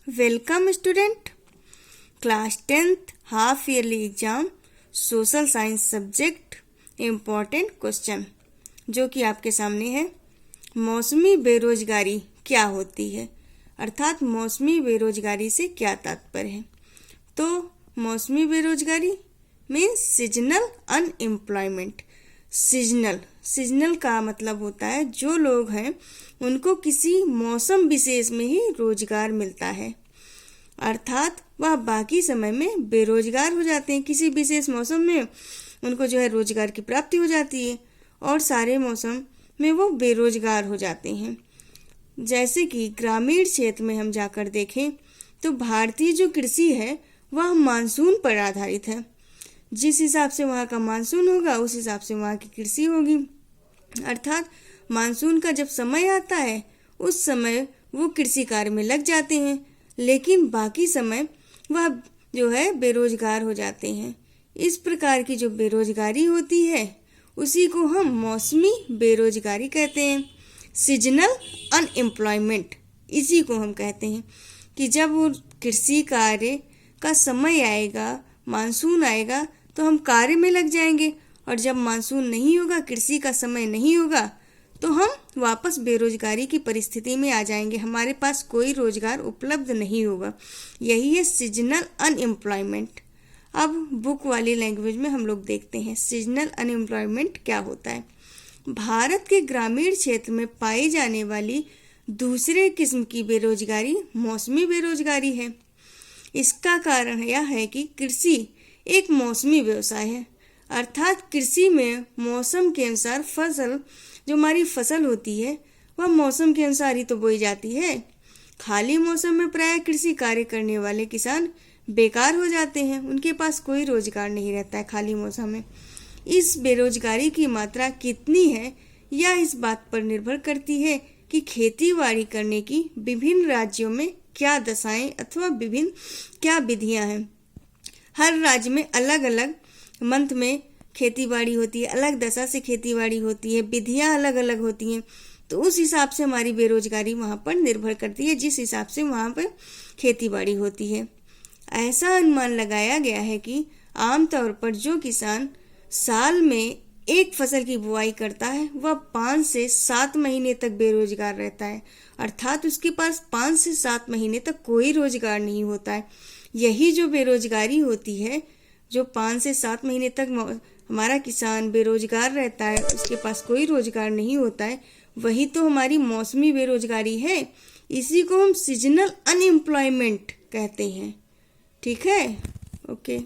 Welcome student. Class 10th half yearly exam social science subject important question जो कि आपके सामने है। मौसमी बेरोजगारी क्या होती है, अर्थात मौसमी बेरोजगारी से क्या तात्पर्य है। तो मौसमी बेरोजगारी मीन्स सीजनल अनएम्प्लॉयमेंट। सीजनल का मतलब होता है जो लोग हैं उनको किसी मौसम विशेष में ही रोजगार मिलता है, अर्थात वह बाकी समय में बेरोजगार हो जाते हैं। किसी विशेष मौसम में उनको जो है रोजगार की प्राप्ति हो जाती है और सारे मौसम में वो बेरोजगार हो जाते हैं। जैसे कि ग्रामीण क्षेत्र में हम जाकर देखें तो भारतीय जो कृषि है वह मानसून पर आधारित है। जिस हिसाब से वहाँ का मानसून होगा उस हिसाब से वहाँ की कृषि होगी, अर्थात मानसून का जब समय आता है उस समय वो कृषि कार्य में लग जाते हैं, लेकिन बाकी समय वह जो है बेरोजगार हो जाते हैं। इस प्रकार की जो बेरोजगारी होती है उसी को हम मौसमी बेरोजगारी कहते हैं, सीजनल अनएम्प्लॉयमेंट। इसी को हम कहते हैं कि जब वो कृषि कार्य का समय आएगा, मानसून आएगा तो हम कार्य में लग जाएंगे, और जब मानसून नहीं होगा, कृषि का समय नहीं होगा तो हम वापस बेरोजगारी की परिस्थिति में आ जाएंगे, हमारे पास कोई रोजगार उपलब्ध नहीं होगा। यही है सीजनल अनएम्प्लॉयमेंट। अब बुक वाली लैंग्वेज में हम लोग देखते हैं सीजनल अनएम्प्लॉयमेंट क्या होता है। भारत के ग्रामीण क्षेत्र में पाई जाने वाली दूसरे किस्म की बेरोजगारी मौसमी बेरोजगारी है। इसका कारण यह है कि कृषि एक मौसमी व्यवसाय है, अर्थात कृषि में मौसम के अनुसार फसल, जो हमारी फसल होती है वह मौसम के अनुसार ही तो बोई जाती है। खाली मौसम में प्रायः कृषि कार्य करने वाले किसान बेकार हो जाते हैं, उनके पास कोई रोजगार नहीं रहता है खाली मौसम में। इस बेरोजगारी की मात्रा कितनी है यह इस बात पर निर्भर करती है कि खेती बाड़ी करने की विभिन्न राज्यों में क्या दशाएं अथवा विभिन्न क्या विधियां हैं। हर राज्य में अलग अलग मंथ में खेती बाड़ी होती है, अलग दशा से खेती बाड़ी होती है, विधियां अलग अलग होती हैं, तो उस हिसाब से हमारी बेरोजगारी वहाँ पर निर्भर करती है, जिस हिसाब से वहाँ पर खेती बाड़ी होती है। ऐसा अनुमान लगाया गया है कि आमतौर पर जो किसान साल में एक फसल की बुआई करता है वह 5 से 7 महीने तक बेरोजगार रहता है, अर्थात उसके पास 5 से 7 महीने तक कोई रोजगार नहीं होता है। यही जो बेरोजगारी होती है, जो 5 से 7 महीने तक हमारा किसान बेरोजगार रहता है, उसके पास कोई रोजगार नहीं होता है, वही तो हमारी मौसमी बेरोजगारी है। इसी को हम सीजनल अनएम्प्लॉयमेंट कहते हैं। ठीक है, ओके।